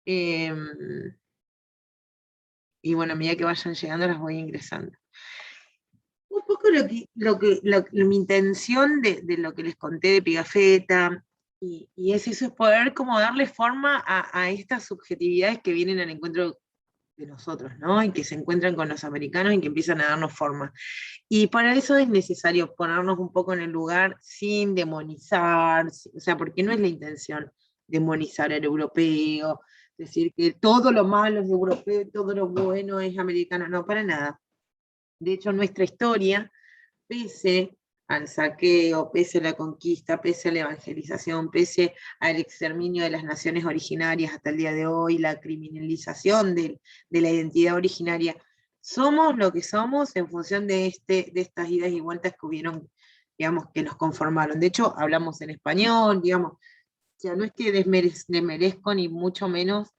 Y bueno, a medida que vayan llegando las voy ingresando. Un poco mi intención de lo que les conté de Pigafetta, y es eso, es poder como darle forma a estas subjetividades que vienen al encuentro de nosotros, ¿no? Y que se encuentran con los americanos y que empiezan a darnos forma. Y para eso es necesario ponernos un poco en el lugar sin demonizar, o sea, porque no es la intención demonizar al europeo, decir que todo lo malo es europeo, todo lo bueno es americano, no, para nada. De hecho, nuestra historia, pese al saqueo, pese a la conquista, pese a la evangelización, pese al exterminio de las naciones originarias hasta el día de hoy, la criminalización de la identidad originaria, somos lo que somos en función de estas idas y vueltas que hubieron, digamos, que nos conformaron. De hecho, hablamos en español, digamos, o sea, no es que desmerezco ni mucho menos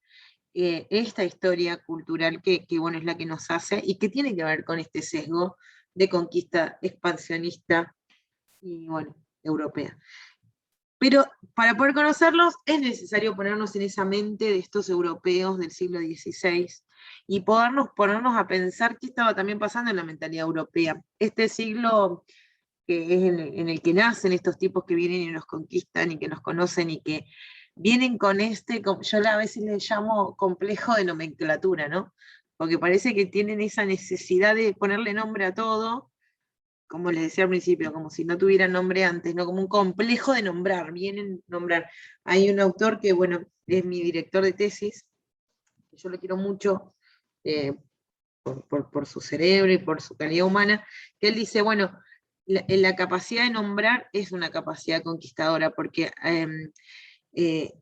esta historia cultural que, bueno, es la que nos hace y que tiene que ver con este sesgo de conquista expansionista y, bueno, europea. Pero para poder conocerlos es necesario ponernos en esa mente de estos europeos del siglo XVI y ponernos a pensar qué estaba también pasando en la mentalidad europea. Este siglo que es en el que nacen estos tipos que vienen y nos conquistan y que nos conocen y que vienen con yo a veces les llamo complejo de nomenclatura, ¿no? Porque parece que tienen esa necesidad de ponerle nombre a todo, como les decía al principio, como si no tuvieran nombre antes, ¿no? Como un complejo de nombrar, vienen a nombrar. Hay un autor que, bueno, es mi director de tesis, que yo lo quiero mucho, eh, por su cerebro y por su calidad humana, que él dice, bueno, la capacidad de nombrar es una capacidad conquistadora, porque eh,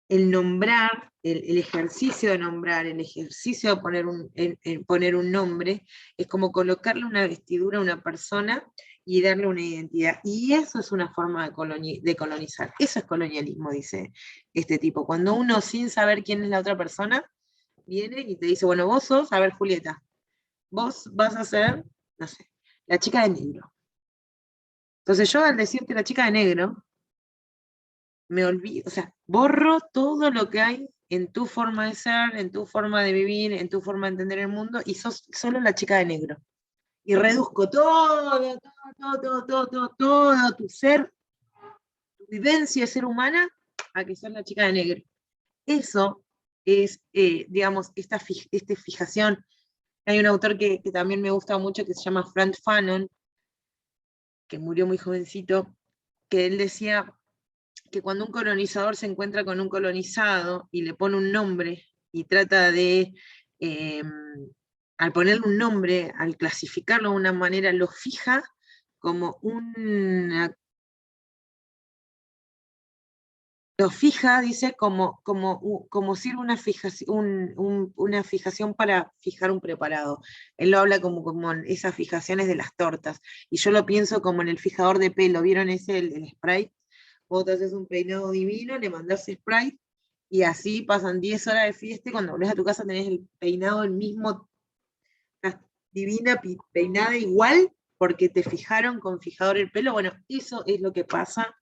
el nombrar, el ejercicio de nombrar, el ejercicio de poner un nombre, es como colocarle una vestidura a una persona y darle una identidad. Y eso es una forma de colonizar. Eso es colonialismo, dice este tipo. Cuando uno, sin saber quién es la otra persona, viene y te dice, bueno, vos sos, a ver, Julieta, vos vas a ser, no sé, la chica de negro. Entonces yo al decirte la chica de negro, me olvido, o sea, borro todo lo que hay en tu forma de ser, en tu forma de vivir, en tu forma de entender el mundo, y sos solo la chica de negro. Y reduzco todo tu ser, tu vivencia de ser humana, a que sos la chica de negro. Eso es, digamos, esta fijación. Hay un autor que también me gusta mucho que se llama Frank Fanon, que murió muy jovencito, que él decía que cuando un colonizador se encuentra con un colonizado y le pone un nombre y trata de, eh, al ponerle un nombre, al clasificarlo de una manera, lo fija como lo fija, dice, como sirve una fijación para fijar un preparado. Él lo habla como en esas fijaciones de las tortas. Y yo lo pienso como en el fijador de pelo. ¿Vieron ese, el Sprite? Vos te haces un peinado divino, le mandás Sprite, y así pasan 10 horas de fiesta, y cuando volvés a tu casa tenés el peinado el mismo, divina, peinada igual, porque te fijaron con fijador el pelo. Bueno, eso es lo que pasa,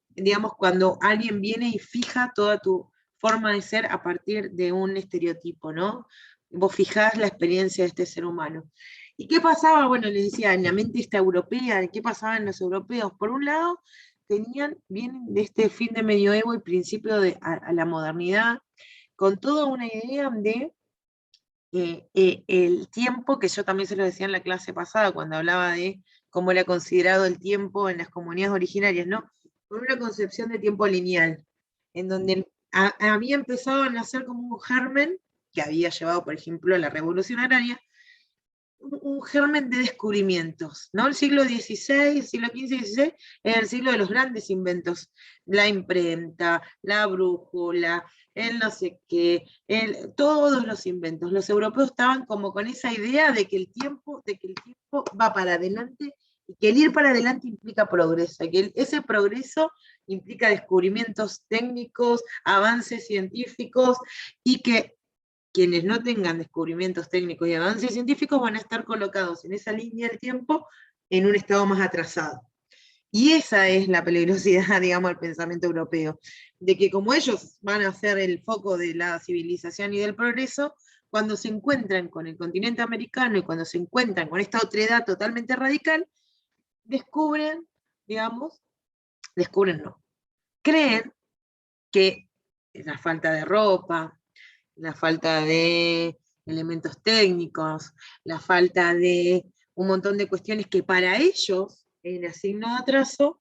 digamos, cuando alguien viene y fija toda tu forma de ser a partir de un estereotipo, ¿no? Vos fijás la experiencia de este ser humano. ¿Y qué pasaba? Bueno, le decía, en la mente esta europea, ¿qué pasaba en los europeos? Por un lado, vienen de este fin de medioevo y principio a la modernidad, con toda una idea de el tiempo, que yo también se lo decía en la clase pasada, cuando hablaba de cómo era considerado el tiempo en las comunidades originarias, ¿no? Con una concepción de tiempo lineal, en donde había empezado a nacer como un germen que había llevado, por ejemplo, a la revolución agraria, un germen de descubrimientos, ¿no? El siglo XVI, el siglo XV y XVI, es el siglo de los grandes inventos, la imprenta, la brújula, el no sé qué, todos los inventos. Los europeos estaban como con esa idea de que el tiempo va para adelante y que el ir para adelante implica progreso, que ese progreso implica descubrimientos técnicos, avances científicos, y que quienes no tengan descubrimientos técnicos y avances científicos van a estar colocados en esa línea del tiempo en un estado más atrasado. Y esa es la peligrosidad, digamos, del pensamiento europeo, de que como ellos van a ser el foco de la civilización y del progreso, cuando se encuentran con el continente americano y cuando se encuentran con esta otredad totalmente radical, descubren, digamos, descubren no, creen que la falta de ropa, la falta de elementos técnicos, la falta de un montón de cuestiones que para ellos, en el signo de atraso,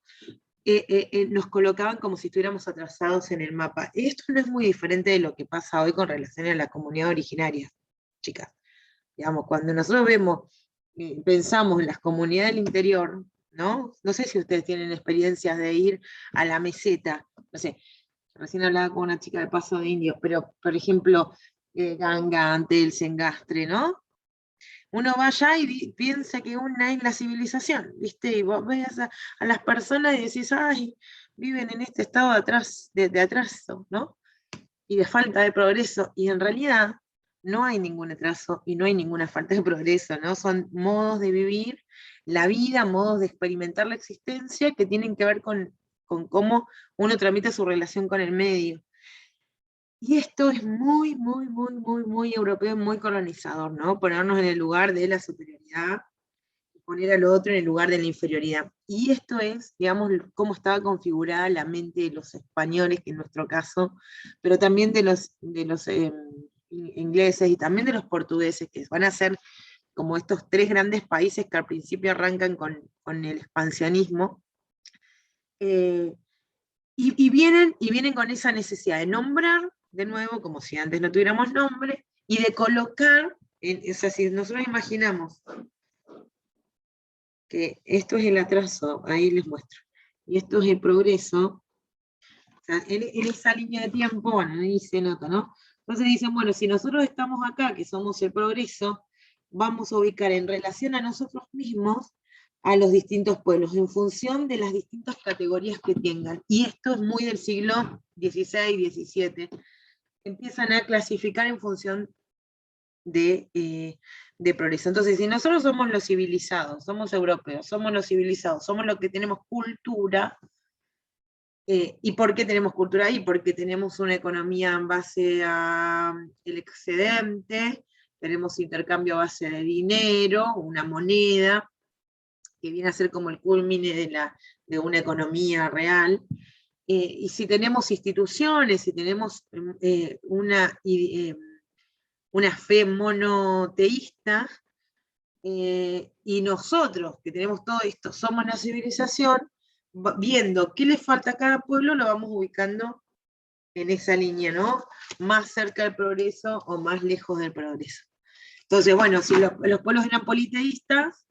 nos colocaban como si estuviéramos atrasados en el mapa. Esto no es muy diferente de lo que pasa hoy con relación a la comunidad originaria, chicas. Digamos, cuando nosotros vemos, pensamos en las comunidades del interior, ¿no? No sé si ustedes tienen experiencias de ir a la meseta, no sé, recién hablaba con una chica de Paso de Indios, pero por ejemplo, Ganga, Antel, Sengastre, ¿no? Uno va allá y piensa que una es la civilización, ¿viste? Y vos ves a las personas y decís, ay, viven en este estado de atraso, ¿no? Y de falta de progreso, y en realidad no hay ningún atraso y no hay ninguna falta de progreso, ¿no? Son modos de vivir la vida, modos de experimentar la existencia que tienen que ver con cómo uno tramita su relación con el medio. Y esto es muy, muy, muy, muy, muy europeo, muy colonizador, ¿no? Ponernos en el lugar de la superioridad, poner al otro en el lugar de la inferioridad. Y esto es, digamos, cómo estaba configurada la mente de los españoles, que en nuestro caso, pero también de los ingleses y también de los portugueses, que van a ser como estos tres grandes países que al principio arrancan con el expansionismo, eh, y vienen con esa necesidad de nombrar, de nuevo, como si antes no tuviéramos nombre, y de colocar, o sea, si nosotros imaginamos que esto es el atraso, ahí les muestro, y esto es el progreso, o sea, en esa línea de tiempo, bueno, ahí se nota, ¿no? Entonces dicen, bueno, si nosotros estamos acá, que somos el progreso, vamos a ubicar en relación a nosotros mismos a los distintos pueblos, en función de las distintas categorías que tengan. Y esto es muy del siglo XVI, XVII. Empiezan a clasificar en función de progreso. Entonces, si nosotros somos los civilizados, somos europeos, somos los civilizados, somos los que tenemos cultura, ¿y por qué tenemos cultura ahí? Porque tenemos una economía en base al excedente, tenemos intercambio a base de dinero, una moneda, que viene a ser como el culmine de una economía real. Y si tenemos instituciones, si tenemos una fe monoteísta, y nosotros, que tenemos todo esto, somos la civilización, viendo qué le falta a cada pueblo, lo vamos ubicando en esa línea, ¿no? Más cerca del progreso o más lejos del progreso. Entonces, bueno, si los pueblos eran politeístas,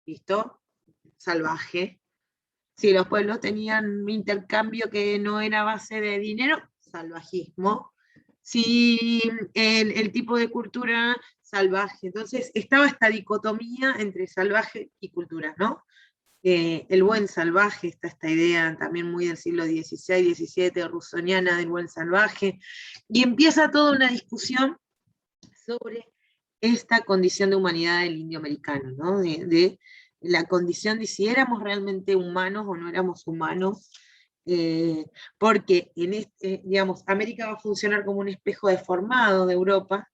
listo, salvaje. Si los pueblos tenían un intercambio que no era a base de dinero, salvajismo. Si el tipo de cultura salvaje. Entonces estaba esta dicotomía entre salvaje y cultura, ¿no? El buen salvaje, está esta idea también muy del siglo XVI, XVII, rusoniana del buen salvaje, y empieza toda una discusión sobre esta condición de humanidad del indio americano, ¿no? De la condición de si éramos realmente humanos o no éramos humanos, porque digamos, América va a funcionar como un espejo deformado de Europa,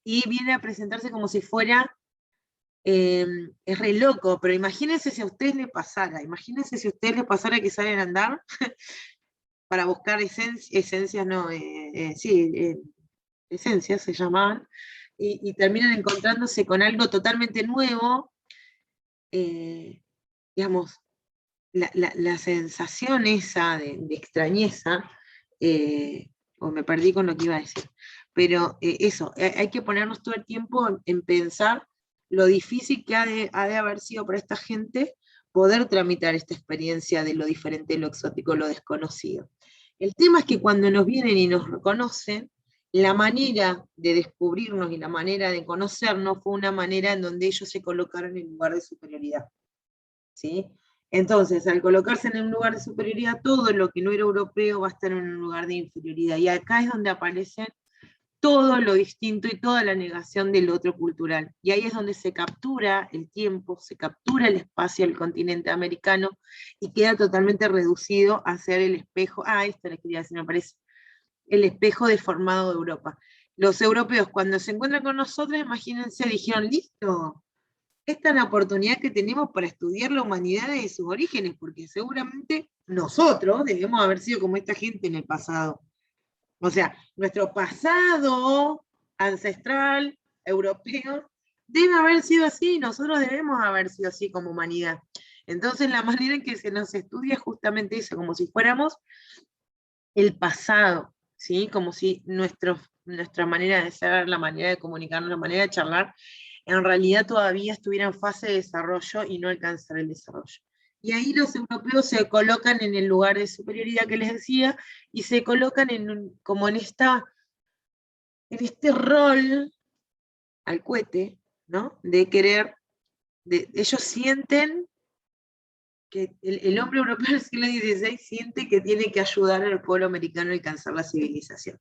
y viene a presentarse como si fuera, es re loco, pero imagínense si a ustedes les pasara, imagínense si a ustedes les pasara que salen a andar para buscar esencias, no, sí, esencias se llamaban, y terminan encontrándose con algo totalmente nuevo, digamos, la sensación esa de extrañeza, o me perdí con lo que iba a decir, pero eso, hay que ponernos todo el tiempo en pensar lo difícil que ha de haber sido para esta gente poder tramitar esta experiencia de lo diferente, lo exótico, lo desconocido. El tema es que cuando nos vienen y nos reconocen, la manera de descubrirnos y la manera de conocernos fue una manera en donde ellos se colocaron en lugar de superioridad, ¿sí? Entonces, al colocarse en un lugar de superioridad, todo lo que no era europeo va a estar en un lugar de inferioridad. Y acá es donde aparecen todo lo distinto y toda la negación del otro cultural. Y ahí es donde se captura el tiempo, se captura el espacio del continente americano y queda totalmente reducido a ser el espejo, esto le quería decir, me parece, el espejo deformado de Europa. Los europeos cuando se encuentran con nosotros, imagínense, dijeron, listo, esta es la oportunidad que tenemos para estudiar la humanidad y sus orígenes, porque seguramente nosotros debemos haber sido como esta gente en el pasado. O sea, nuestro pasado ancestral, europeo, debe haber sido así, nosotros debemos haber sido así como humanidad. Entonces la manera en que se nos estudia es justamente eso, como si fuéramos el pasado, ¿sí? Como si nuestra manera de ser, la manera de comunicarnos, la manera de charlar, en realidad todavía estuviera en fase de desarrollo y no alcanzar el desarrollo. Y ahí los europeos se colocan en el lugar de superioridad que les decía, y se colocan como en este rol al cohete, ¿no? De querer, ellos sienten que el hombre europeo del siglo XVI siente que tiene que ayudar al pueblo americano a alcanzar la civilización,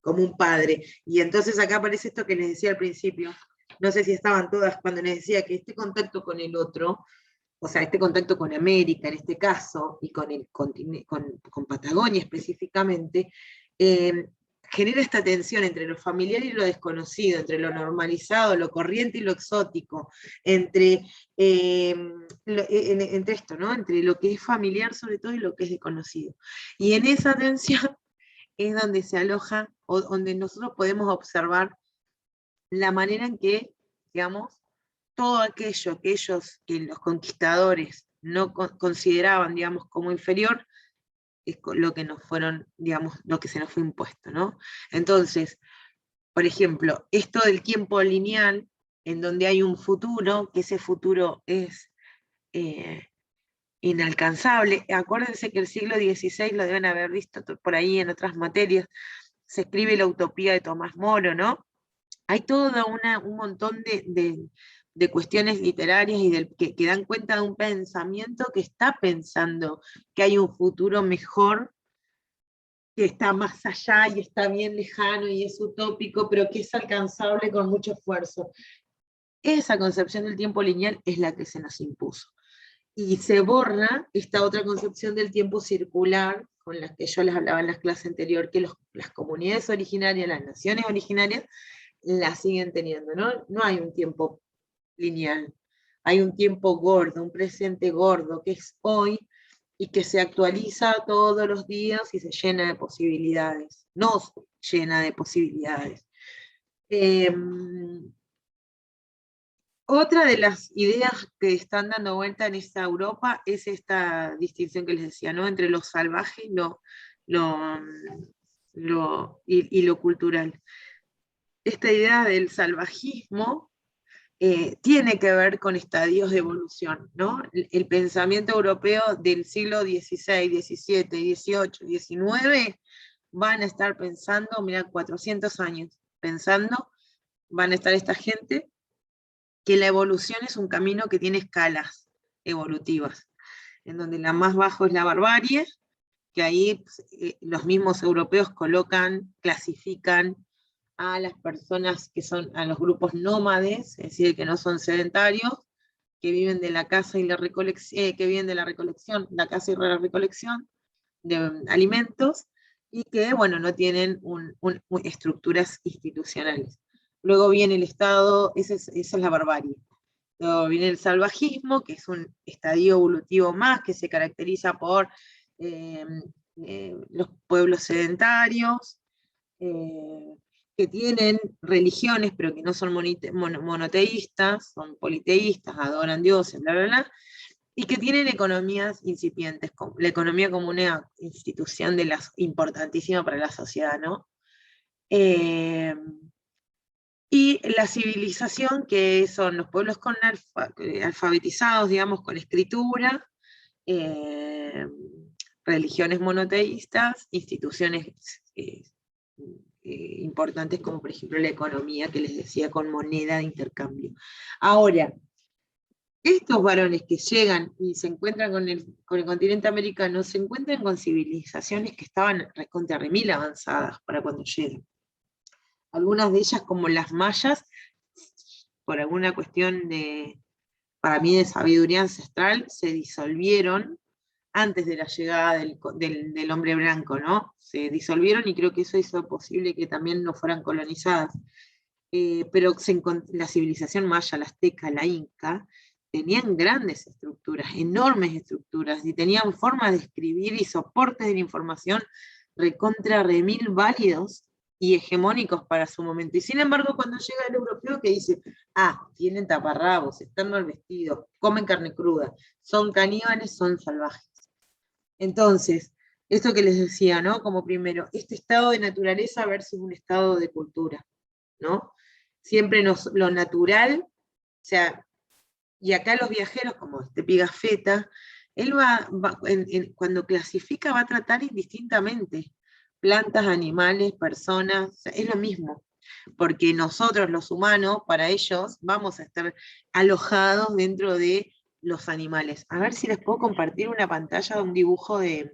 como un padre. Y entonces acá aparece esto que les decía al principio, no sé si estaban todas, cuando les decía que este contacto con el otro, o sea, este contacto con América en este caso, y con Patagonia específicamente, genera esta tensión entre lo familiar y lo desconocido, entre lo normalizado, lo corriente y lo exótico, entre esto, ¿no? Entre lo que es familiar sobre todo y lo que es desconocido. Y en esa tensión es donde se aloja, o donde nosotros podemos observar la manera en que, digamos, todo aquello que los conquistadores no consideraban, digamos, como inferior, es lo que nos fueron, digamos, lo que se nos fue impuesto, ¿no? Entonces, por ejemplo, esto del tiempo lineal, en donde hay un futuro, que ese futuro es inalcanzable. Acuérdense que el siglo XVI, lo deben haber visto por ahí en otras materias, se escribe La Utopía de Tomás Moro, ¿no? Hay todo un montón de cuestiones literarias y que dan cuenta de un pensamiento que está pensando que hay un futuro mejor, que está más allá y está bien lejano y es utópico, pero que es alcanzable con mucho esfuerzo. Esa concepción del tiempo lineal es la que se nos impuso. Y se borra esta otra concepción del tiempo circular, con la que yo les hablaba en las clases anteriores, que las comunidades originarias, las naciones originarias, la siguen teniendo, ¿no? No hay un tiempo lineal, hay un tiempo gordo, un presente gordo, que es hoy, y que se actualiza todos los días y se llena de posibilidades, nos llena de posibilidades. Otra de las ideas que están dando vuelta en esta Europa es esta distinción que les decía, ¿no? Entre lo salvaje y lo cultural. Esta idea del salvajismo tiene que ver con estadios de evolución, ¿no? El pensamiento europeo del siglo XVI, XVII, XVIII, XIX van a estar pensando, mira, 400 años pensando, van a estar esta gente, que la evolución es un camino que tiene escalas evolutivas, en donde la más bajo es la barbarie, que ahí los mismos europeos clasifican a las personas que son, a los grupos nómades, es decir, que no son sedentarios, que viven de la caza y la recolección, que viven de la recolección, la caza y la recolección de alimentos, y que, bueno, no tienen estructuras institucionales. Luego viene el Estado, esa es la barbarie. Luego viene el salvajismo, que es un estadio evolutivo más, que se caracteriza por los pueblos sedentarios, que tienen religiones, pero que no son monoteístas, son politeístas, adoran dioses, bla, bla, bla, y que tienen economías incipientes, la economía como una institución importantísima para la sociedad, ¿no? Y la civilización, que son los pueblos alfabetizados, digamos, con escritura, religiones monoteístas, instituciones importantes como por ejemplo la economía, que les decía, con moneda de intercambio. Ahora, estos varones que llegan y se encuentran con el continente americano, se encuentran con civilizaciones que estaban recontra remil avanzadas para cuando llegan. algunas de ellas como las mayas, por alguna cuestión para mí de sabiduría ancestral, se disolvieron antes de la llegada del hombre blanco, ¿no? Se disolvieron y creo que eso hizo posible que también no fueran colonizadas. Pero la civilización maya, la azteca, la inca, tenían grandes estructuras, enormes estructuras, y tenían formas de escribir y soportes de la información recontra remil válidos y hegemónicos para su momento. Y sin embargo, cuando llega el europeo que dice, tienen taparrabos, están mal vestidos, comen carne cruda, son caníbales, son salvajes. Entonces, esto que les decía, ¿no? Como primero, este estado de naturaleza versus un estado de cultura, ¿no? Siempre lo natural, o sea, y acá los viajeros, como este Pigafetta, él cuando clasifica va a tratar indistintamente plantas, animales, personas, o sea, es lo mismo, porque nosotros los humanos, para ellos, vamos a estar alojados dentro de los animales. A ver si les puedo compartir una pantalla de un dibujo de...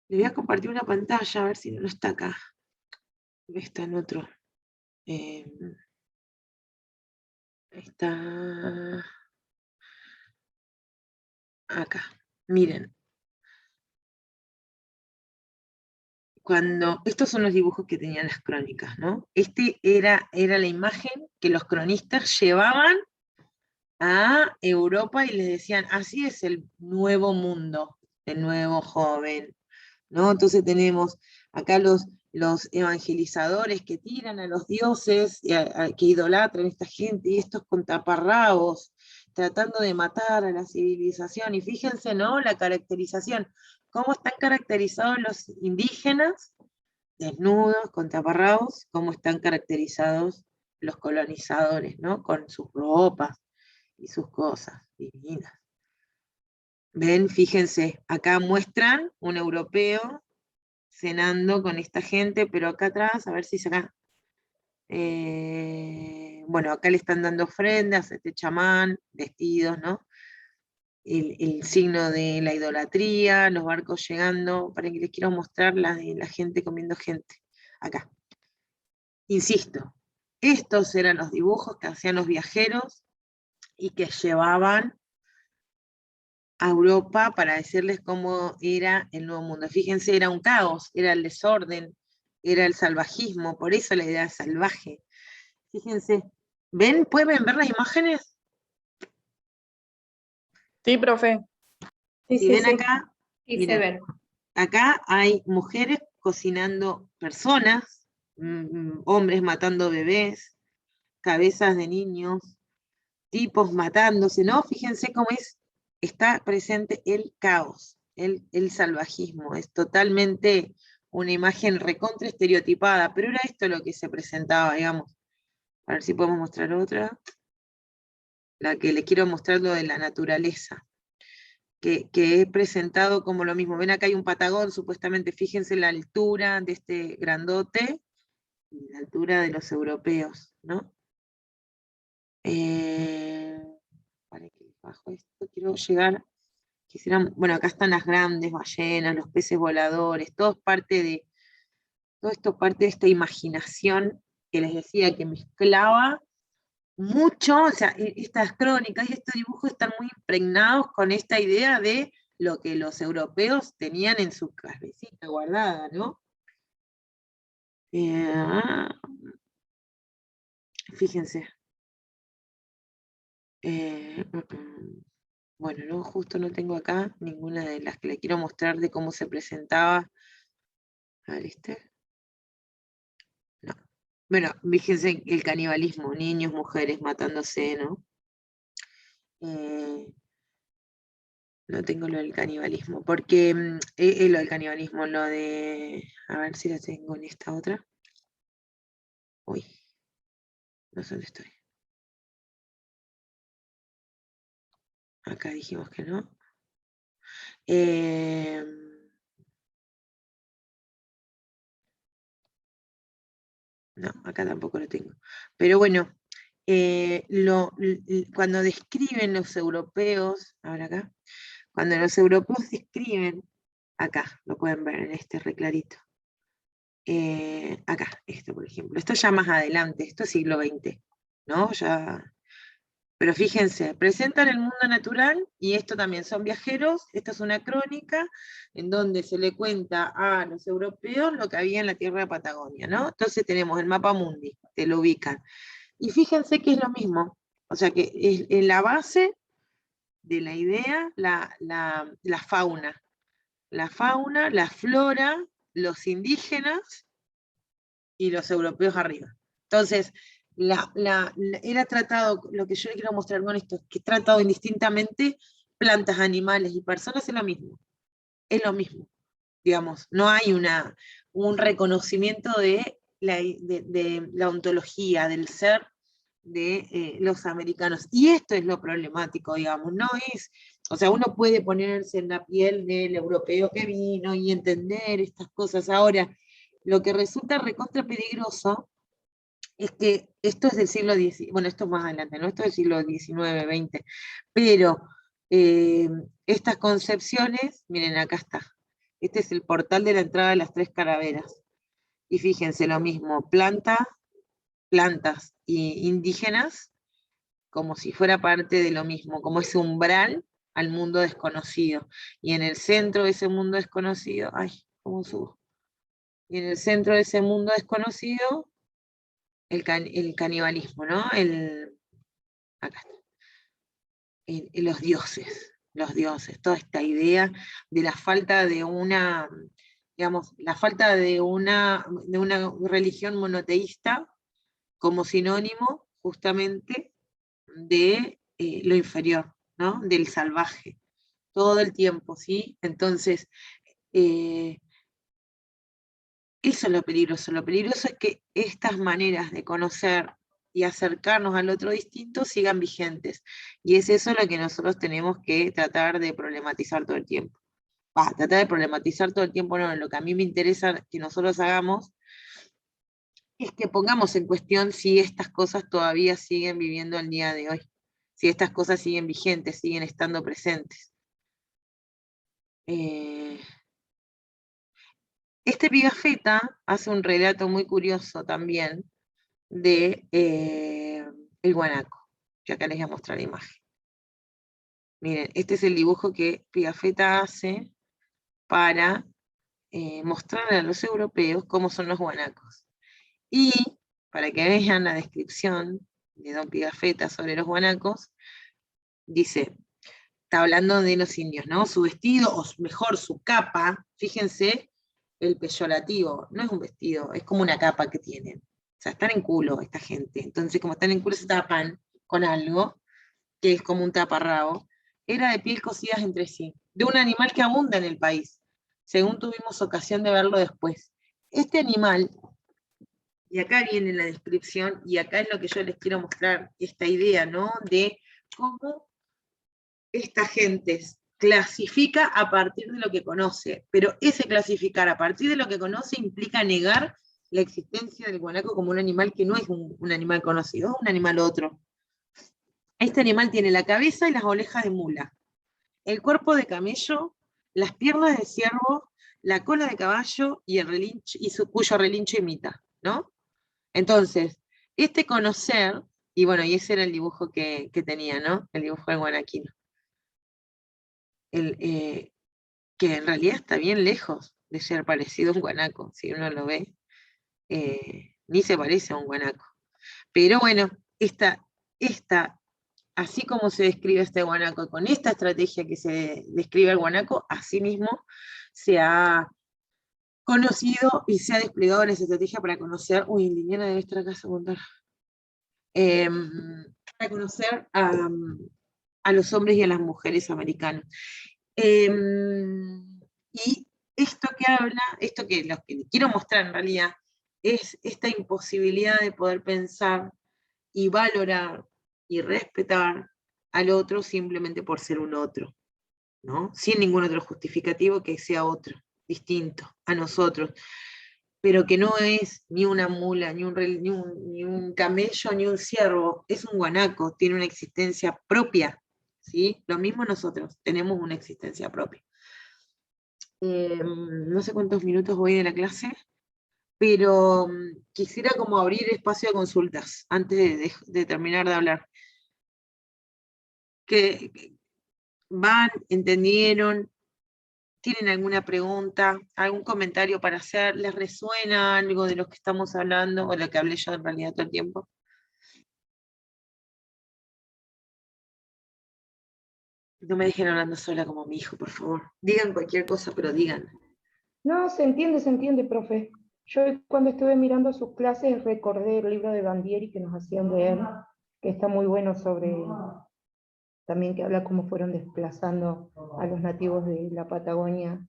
Les voy a compartir una pantalla, a ver si no está acá. Está en otro. Está acá. Miren. Estos son los dibujos que tenían las crónicas, ¿no? Era la imagen que los cronistas llevaban a Europa y les decían, así es el nuevo mundo, el nuevo joven, ¿no? Entonces tenemos acá los evangelizadores que tiran a los dioses, que idolatran a esta gente, y estos con taparrabos, tratando de matar a la civilización. Y fíjense, ¿no? La caracterización, cómo están caracterizados los indígenas, desnudos, con taparrabos, cómo están caracterizados los colonizadores, ¿no? Con sus ropas y sus cosas divinas. Ven, fíjense, acá muestran un europeo cenando con esta gente, pero acá atrás, a ver si se acá. Bueno, acá le están dando ofrendas a este chamán, vestidos, ¿no? El signo de la idolatría, los barcos llegando, para que les quiero mostrar la gente comiendo gente. Acá. Insisto, estos eran los dibujos que hacían los viajeros y que llevaban a Europa para decirles cómo era el nuevo mundo. Fíjense, era un caos, era el desorden, era el salvajismo, por eso la idea salvaje. Fíjense, ¿ven? ¿Pueden ver las imágenes? Sí, profe. Si ven acá, Sí, miren, se ven. acá hay mujeres cocinando personas, hombres matando bebés, cabezas de niños, tipos matándose, ¿no? Fíjense cómo está presente el caos, el salvajismo, es totalmente una imagen recontra estereotipada, pero era esto lo que se presentaba, digamos. A ver si podemos mostrar otra. La que le quiero mostrar, lo de la naturaleza, que es presentado como lo mismo. Ven acá hay un patagón, supuestamente, fíjense la altura de este grandote, y la altura de los europeos, ¿no? Para que bajo esto quiero llegar, bueno, acá están las grandes ballenas, los peces voladores, todo esto parte de esta imaginación que les decía que mezclaba mucho, o sea, estas crónicas y estos dibujos están muy impregnados con esta idea de lo que los europeos tenían en su cabecita guardada, ¿no? Fíjense. Bueno, no, justo no tengo acá ninguna de las que le quiero mostrar de cómo se presentaba. A ver, no. Bueno, fíjense el canibalismo, niños, mujeres matándose, ¿no? No tengo lo del canibalismo, porque lo del canibalismo, lo de... A ver si la tengo en esta otra. Uy, no sé dónde estoy. Acá dijimos que no. No, acá tampoco lo tengo. Pero bueno, cuando describen los europeos, ahora acá, cuando los europeos describen, acá lo pueden ver en este reclarito, acá, esto por ejemplo, esto ya más adelante, esto es siglo XX, ¿no? Ya, pero fíjense, presentan el mundo natural, y esto también son viajeros, esta es una crónica en donde se le cuenta a los europeos lo que había en la tierra de Patagonia, ¿no? Entonces tenemos el mapa mundi, te lo ubican. Y fíjense que es lo mismo, o sea que es en la base de la idea, la fauna, la flora, los indígenas y los europeos arriba. Entonces, era tratado, lo que yo le quiero mostrar con esto, que es tratado indistintamente plantas, animales y personas es lo mismo, digamos, no hay un reconocimiento de la ontología, del ser de los americanos. Y esto es lo problemático, digamos, no es, o sea, uno puede ponerse en la piel del europeo que vino y entender estas cosas. Ahora, lo que resulta recontra peligroso es que esto es del siglo XIX, bueno, esto es más adelante, ¿no? Esto es del siglo XIX, XX, pero estas concepciones, miren, acá está, este es el portal de la entrada de las Tres Calaveras, y fíjense lo mismo, plantas indígenas, como si fuera parte de lo mismo, como ese umbral al mundo desconocido, y en el centro de ese mundo desconocido, ay, ¿cómo subo? Y en el centro de ese mundo desconocido, el canibalismo, ¿no? Acá está, los dioses, toda esta idea de la falta de una, digamos, la falta de una religión monoteísta como sinónimo justamente de lo inferior, ¿no? Del salvaje, todo el tiempo, ¿sí? Entonces, eh, eso es lo peligroso es que estas maneras de conocer y acercarnos al otro distinto sigan vigentes, y es eso lo que nosotros tenemos que tratar de problematizar todo el tiempo. Tratar de problematizar todo el tiempo, no, lo que a mí me interesa que nosotros hagamos es que pongamos en cuestión si estas cosas todavía siguen viviendo el día de hoy, si estas cosas siguen vigentes, siguen estando presentes. Este Pigafetta hace un relato muy curioso también de el guanaco, que acá les voy a mostrar la imagen. Miren, este es el dibujo que Pigafetta hace para mostrarle a los europeos cómo son los guanacos. Y para que vean la descripción de Don Pigafetta sobre los guanacos, dice, está hablando de los indios, ¿no? Su vestido, o mejor, su capa, fíjense el peyorativo, no es un vestido, es como una capa que tienen. O sea, están en culo esta gente. Entonces, como están en culo, se tapan con algo, que es como un taparrabo. Era de piel cosidas entre sí, de un animal que abunda en el país, según tuvimos ocasión de verlo después. Este animal, y acá viene la descripción, y acá es lo que yo les quiero mostrar, esta idea, ¿no? De cómo esta gente clasifica a partir de lo que conoce, pero ese clasificar a partir de lo que conoce implica negar la existencia del guanaco como un animal que no es un animal conocido, es un animal otro. Este animal tiene la cabeza y las orejas de mula, el cuerpo de camello, las piernas de ciervo, la cola de caballo y el relincho, cuyo relincho imita, ¿no? Entonces, este conocer, y bueno, y ese era el dibujo que tenía, ¿no? El dibujo del guanaquino. Que en realidad está bien lejos de ser parecido a un guanaco, si uno lo ve, ni se parece a un guanaco. Pero bueno, así como se describe este guanaco, con esta estrategia que se describe el guanaco, así mismo se ha conocido y se ha desplegado esa estrategia para conocer, uy, Liliana debe estar acá a contar, para conocer a los hombres y a las mujeres americanos. Y esto que habla, esto que lo que quiero mostrar en realidad, es esta imposibilidad de poder pensar y valorar y respetar al otro simplemente por ser un otro, ¿no? Sin ningún otro justificativo que sea otro, distinto a nosotros, pero que no es ni una mula, ni un camello, ni un ciervo, es un guanaco, tiene una existencia propia, ¿sí? Lo mismo nosotros, tenemos una existencia propia. No sé cuántos minutos voy de la clase. pero quisiera como abrir espacio a consultas antes de terminar de hablar. Que van, entendieron, tienen alguna pregunta, algún comentario para hacer, les resuena algo de lo que estamos hablando, o lo que hablé yo en realidad todo el tiempo. No me dejen hablando sola como mi hijo, por favor. Digan cualquier cosa, pero digan. No, se entiende, profe. Yo cuando estuve mirando sus clases recordé el libro de Bandieri que nos hacían leer, que está muy bueno sobre, también que habla cómo fueron desplazando a los nativos de la Patagonia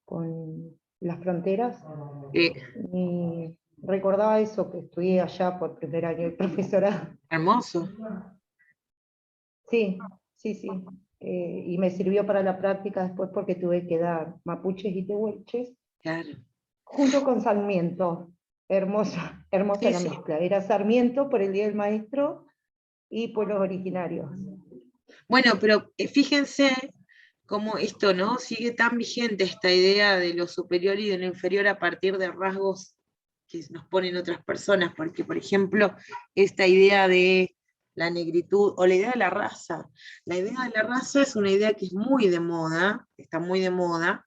con las fronteras. Y recordaba eso, que estudié allá por primer año el profesorado. Hermoso. Sí. Y me sirvió para la práctica después porque tuve que dar mapuches y tehuelches. Claro. Junto con Sarmiento. Hermosa Sí, la sí. mezcla. Era Sarmiento por el Día del Maestro y pueblos originarios. Bueno, pero fíjense cómo esto, ¿no? Sigue tan vigente esta idea de lo superior y de lo inferior a partir de rasgos que nos ponen otras personas, porque, por ejemplo, esta idea de la negritud o la idea de la raza. La idea de la raza es una idea que es muy de moda, está muy de moda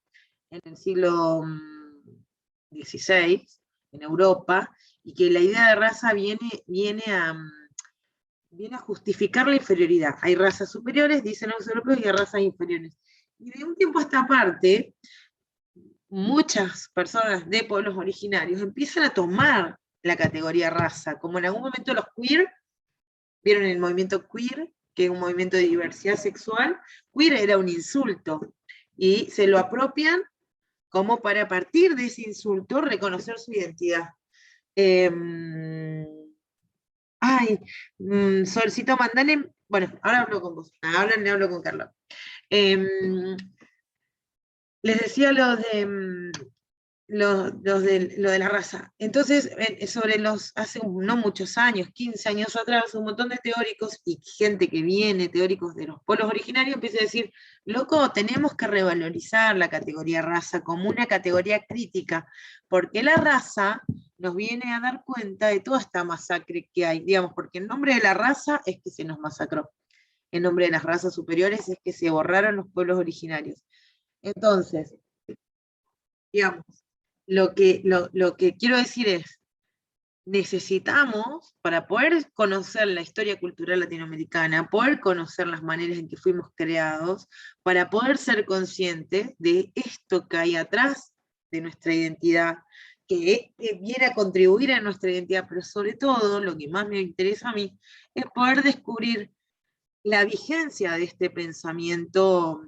en el siglo XVI, en Europa, y que la idea de raza viene a justificar la inferioridad. Hay razas superiores, dicen los europeos, y hay razas inferiores. Y de un tiempo a esta parte, muchas personas de pueblos originarios empiezan a tomar la categoría raza, como en algún momento los queer, vieron el movimiento queer, que es un movimiento de diversidad sexual, queer era un insulto, y se lo apropian como para, a partir de ese insulto, reconocer su identidad. Solcito, mandale, bueno, ahora hablo con vos, hablo con Carlos. Les decía lo de la raza. Entonces, sobre hace no muchos años, 15 años atrás, un montón de teóricos y gente que viene, teóricos de los pueblos originarios, empieza a decir, loco, tenemos que revalorizar la categoría raza como una categoría crítica, porque la raza nos viene a dar cuenta de toda esta masacre que hay, digamos, porque en nombre de la raza es que se nos masacró, en nombre de las razas superiores es que se borraron los pueblos originarios. Entonces, digamos, lo que quiero decir es, necesitamos, para poder conocer la historia cultural latinoamericana, poder conocer las maneras en que fuimos creados, para poder ser conscientes de esto que hay atrás de nuestra identidad, que viene a contribuir a nuestra identidad, pero sobre todo, lo que más me interesa a mí, es poder descubrir la vigencia de este pensamiento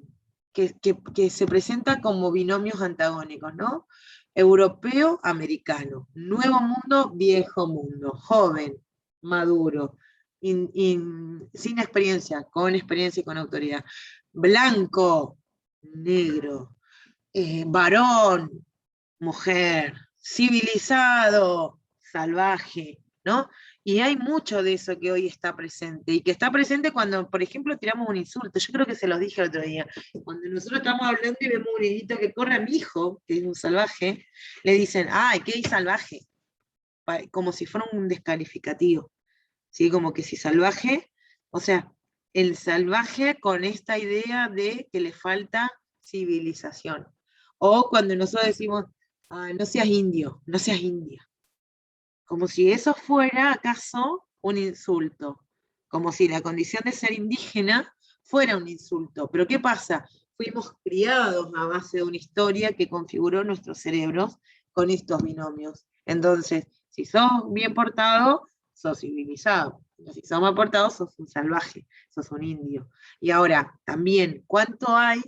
que se presenta como binomios antagónicos, ¿no? Europeo-americano, nuevo mundo, viejo mundo, joven, maduro, sin experiencia y con autoridad, blanco, negro, varón, mujer, civilizado, salvaje, ¿no? Y hay mucho de eso que hoy está presente, y que está presente cuando, por ejemplo, tiramos un insulto. Yo creo que se los dije el otro día. Cuando nosotros estamos hablando y vemos un niñito que corre a mi hijo, que es un salvaje, le dicen, ¡ay, qué salvaje! Como si fuera un descalificativo. ¿Sí? Como que si salvaje, o sea, el salvaje con esta idea de que le falta civilización. O cuando nosotros decimos, no seas indio, no seas india. Como si eso fuera acaso un insulto, como si la condición de ser indígena fuera un insulto. Pero ¿qué pasa? Fuimos criados a base de una historia que configuró nuestros cerebros con estos binomios. Entonces, si sos bien portado, sos civilizado. Si sos mal portado, sos un salvaje, sos un indio. Y ahora, también, ¿cuánto hay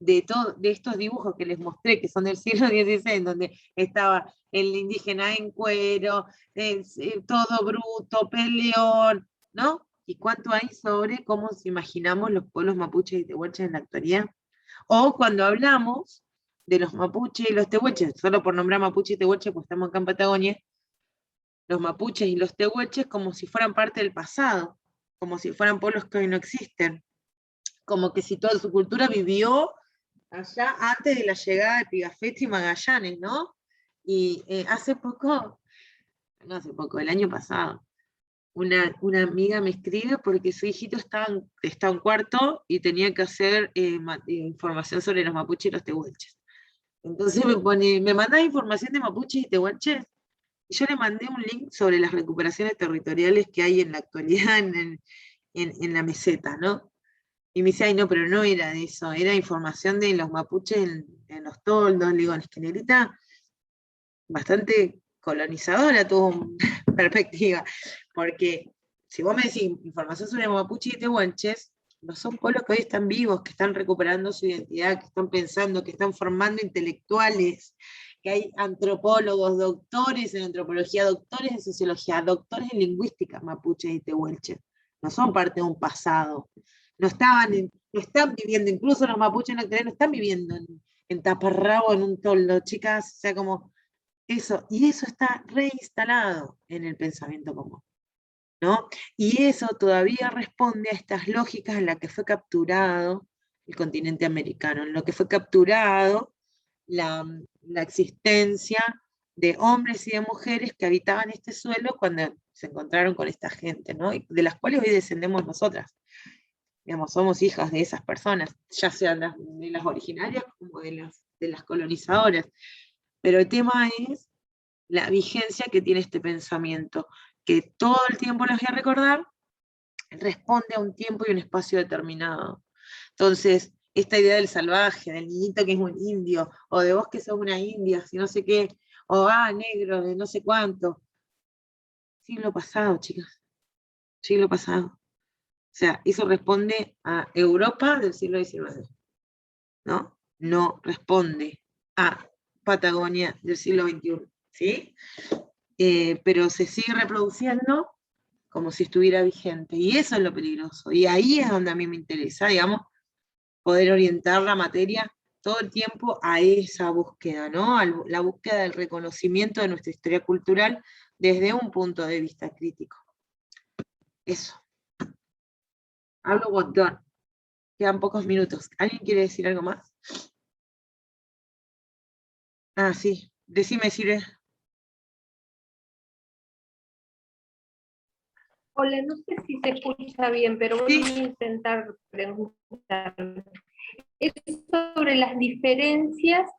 de estos dibujos que les mostré, que son del siglo XVI, donde estaba el indígena en cuero, todo bruto, peleón, ¿no? ¿Y cuánto hay sobre cómo nos imaginamos los pueblos mapuches y tehuelches en la actualidad? O cuando hablamos de los mapuches y los tehuelches, solo por nombrar mapuche y tehuelche, pues estamos acá en Patagonia, los mapuches y los tehuelches como si fueran parte del pasado, como si fueran pueblos que hoy no existen, como que si toda su cultura vivió allá antes de la llegada de Pigafetta y Magallanes, ¿no? Y hace poco, no hace poco, el año pasado, una amiga me escribe porque su hijito está en cuarto y tenía que hacer información sobre los mapuches y los tehuelches. Entonces me manda información de mapuches y tehuelches, y yo le mandé un link sobre las recuperaciones territoriales que hay en la actualidad en la meseta, ¿no? Y me dice, ay, no, pero no era de eso, era información de los mapuches en los toldos. Le digo, es que negrita, bastante colonizadora tu perspectiva, porque si vos me decís información sobre mapuche y tehuelches, no son pueblos que hoy están vivos, que están recuperando su identidad, que están pensando, que están formando intelectuales, que hay antropólogos, doctores en antropología, doctores en sociología, doctores en lingüística, mapuche y tehuelches. No son parte de un pasado. No están viviendo, incluso los mapuches no están viviendo en taparrabo, en un toldo, chicas, o sea, como eso, y eso está reinstalado en el pensamiento común, ¿no? Y eso todavía responde a estas lógicas en las que fue capturado el continente americano, en lo que fue capturado la existencia de hombres y de mujeres que habitaban este suelo cuando se encontraron con esta gente, ¿no? Y de las cuales hoy descendemos nosotras. Digamos, somos hijas de esas personas, ya sean de las originarias como de las colonizadoras. Pero el tema es la vigencia que tiene este pensamiento, que todo el tiempo los voy a recordar, responde a un tiempo y un espacio determinado. Entonces, esta idea del salvaje, del niñito que es un indio, o de vos que sos una india, si no sé qué, o negro, de no sé cuánto. Siglo pasado, chicas, siglo pasado. O sea, eso responde a Europa del siglo XIX, ¿no? No responde a Patagonia del siglo XXI, ¿sí? Pero se sigue reproduciendo como si estuviera vigente, y eso es lo peligroso, y ahí es donde a mí me interesa, digamos, poder orientar la materia todo el tiempo a esa búsqueda, ¿no? A la búsqueda del reconocimiento de nuestra historia cultural desde un punto de vista crítico. Eso. Hablo un montón. Quedan pocos minutos. ¿Alguien quiere decir algo más? Ah, sí. Decime, Sire. Hola, no sé si se escucha bien, pero voy a intentar preguntar. Es sobre las diferencias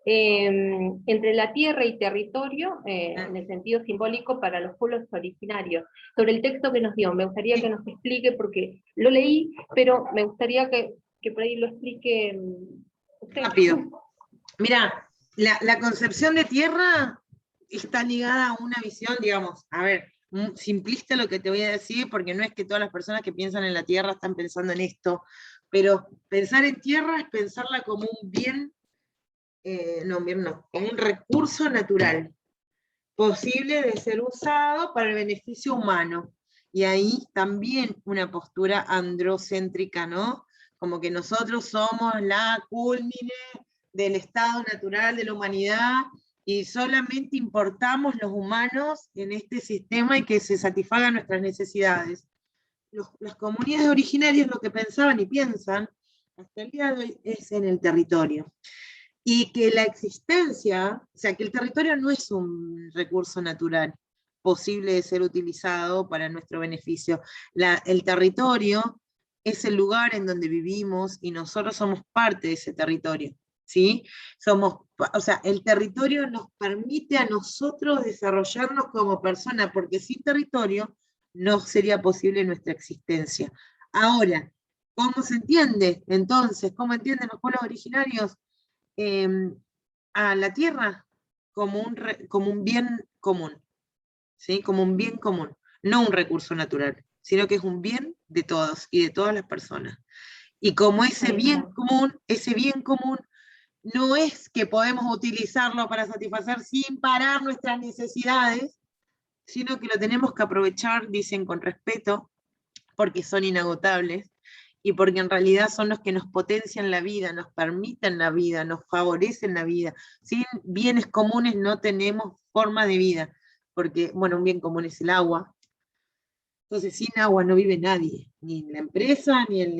entre la tierra y territorio, en el sentido simbólico para los pueblos originarios. Sobre el texto que nos dio, me gustaría que nos explique, porque lo leí, pero me gustaría que por ahí lo explique usted. Rápido. Mira, la concepción de tierra está ligada a una visión, digamos, a ver, simplista lo que te voy a decir, porque no es que todas las personas que piensan en la tierra están pensando en esto, pero pensar en tierra es pensarla como un bien, como un recurso natural, posible de ser usado para el beneficio humano. Y ahí también una postura androcéntrica, ¿no? Como que nosotros somos la culmine del estado natural de la humanidad y solamente importamos los humanos en este sistema y que se satisfagan nuestras necesidades. Las comunidades originarias lo que pensaban y piensan hasta el día de hoy es en el territorio. Y que la existencia, o sea, que el territorio no es un recurso natural posible de ser utilizado para nuestro beneficio. El territorio es el lugar en donde vivimos y nosotros somos parte de ese territorio, ¿sí? O sea, el territorio nos permite a nosotros desarrollarnos como personas, porque sin territorio no sería posible nuestra existencia. Ahora, ¿cómo se entiende entonces? ¿Cómo entienden los pueblos originarios a la tierra como un bien común? ¿Sí? Como un bien común, no un recurso natural, sino que es un bien de todos y de todas las personas. Y como ese bien común no es que podemos utilizarlo para satisfacer sin parar nuestras necesidades, sino que lo tenemos que aprovechar, dicen, con respeto, porque son inagotables, y porque en realidad son los que nos potencian la vida, nos permiten la vida, nos favorecen la vida. Sin bienes comunes no tenemos forma de vida, porque, bueno, un bien común es el agua. Entonces, sin agua no vive nadie, ni la empresa, ni el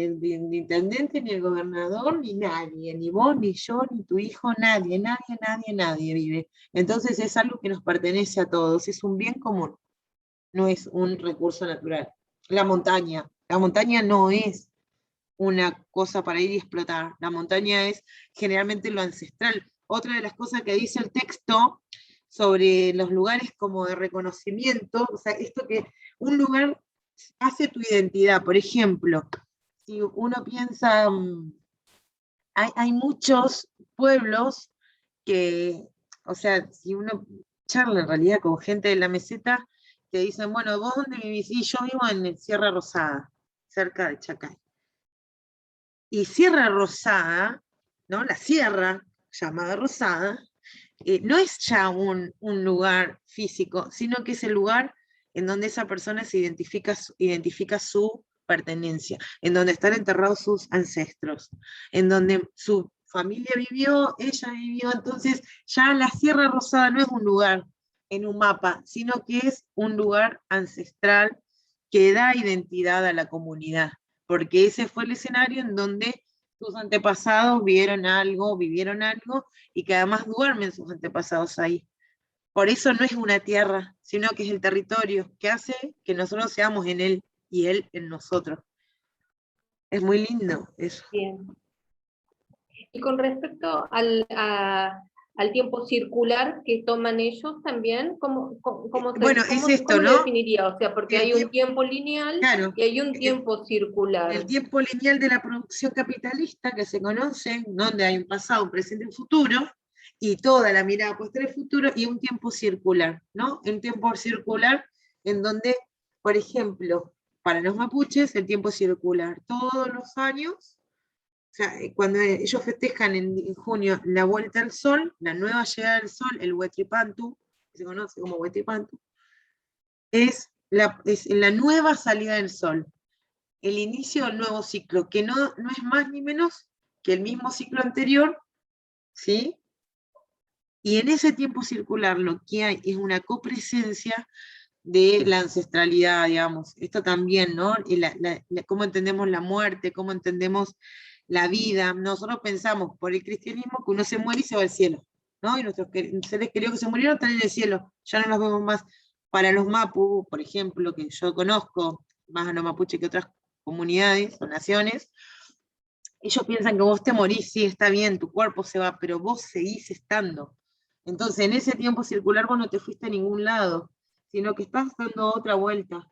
intendente, ni el gobernador, ni nadie, ni vos, ni yo, ni tu hijo, nadie, nadie, nadie, nadie vive. Entonces es algo que nos pertenece a todos, es un bien común, no es un recurso natural. La montaña no es una cosa para ir y explotar, la montaña es generalmente lo ancestral. Otra de las cosas que dice el texto sobre los lugares como de reconocimiento, o sea, esto que un lugar hace tu identidad. Por ejemplo, si uno piensa, hay muchos pueblos que, o sea, si uno charla en realidad con gente de la meseta, te dicen, bueno, ¿vos dónde vivís? Y yo vivo en Sierra Rosada, cerca de Chacay. Y Sierra Rosada, ¿no? La sierra llamada Rosada, no es ya un lugar físico, sino que es el lugar en donde esa persona se identifica su pertenencia, en donde están enterrados sus ancestros, en donde su familia vivió, ella vivió. Entonces ya la Sierra Rosada no es un lugar en un mapa, sino que es un lugar ancestral que da identidad a la comunidad, porque ese fue el escenario en donde sus antepasados vivieron algo, y que además duermen sus antepasados ahí. Por eso no es una tierra, sino que es el territorio que hace que nosotros seamos en él y él en nosotros. Es muy lindo eso. Bien. Y con respecto al tiempo circular que toman ellos también, ¿cómo Bueno, es esto, ¿cómo ¿no? lo definiría? O sea, porque hay un tiempo lineal, claro, y hay un tiempo circular. el tiempo lineal de la producción capitalista que se conoce, donde hay un pasado, un presente y un futuro, y toda la mirada puesta en el futuro, y un tiempo circular, ¿no? Un tiempo circular en donde, por ejemplo, para los mapuches, el tiempo circular todos los años, o sea, cuando ellos festejan en junio la vuelta al sol, la nueva llegada del sol, el Huetripantu, que se conoce como Huetripantu, es la nueva salida del sol, el inicio del nuevo ciclo, que no es más ni menos que el mismo ciclo anterior, ¿sí? Y en ese tiempo circular lo que hay es una copresencia de la ancestralidad, digamos. Esto también, ¿no? Y cómo entendemos la muerte, cómo entendemos la vida. Nosotros pensamos por el cristianismo que uno se muere y se va al cielo, ¿no? Y nuestros seres queridos que se murieron están en el cielo, ya no los vemos más. Para los mapu, por ejemplo, que yo conozco, más a los mapuche que otras comunidades o naciones, ellos piensan que vos te morís, sí, está bien, tu cuerpo se va, pero vos seguís estando. Entonces, en ese tiempo circular vos no te fuiste a ningún lado, sino que estás dando otra vuelta,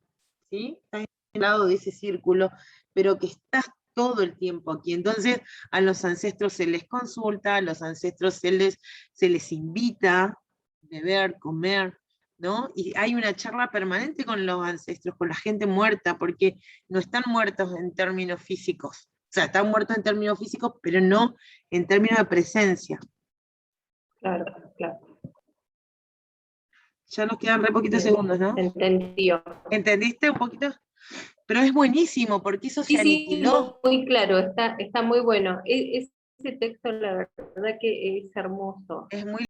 ¿sí? Estás en el lado de ese círculo, pero que estás todo el tiempo aquí. Entonces, a los ancestros se les consulta, a los ancestros se les invita a beber, comer, ¿no? Y hay una charla permanente con los ancestros, con la gente muerta, porque no están muertos en términos físicos. O sea, están muertos en términos físicos, pero no en términos de presencia. Claro, claro. Ya nos quedan re poquitos segundos, ¿no? Entendió. ¿Entendiste un poquito? Pero es buenísimo, porque eso se aniquiló. Muy claro, está muy bueno. Ese texto, la verdad que es hermoso. Es muy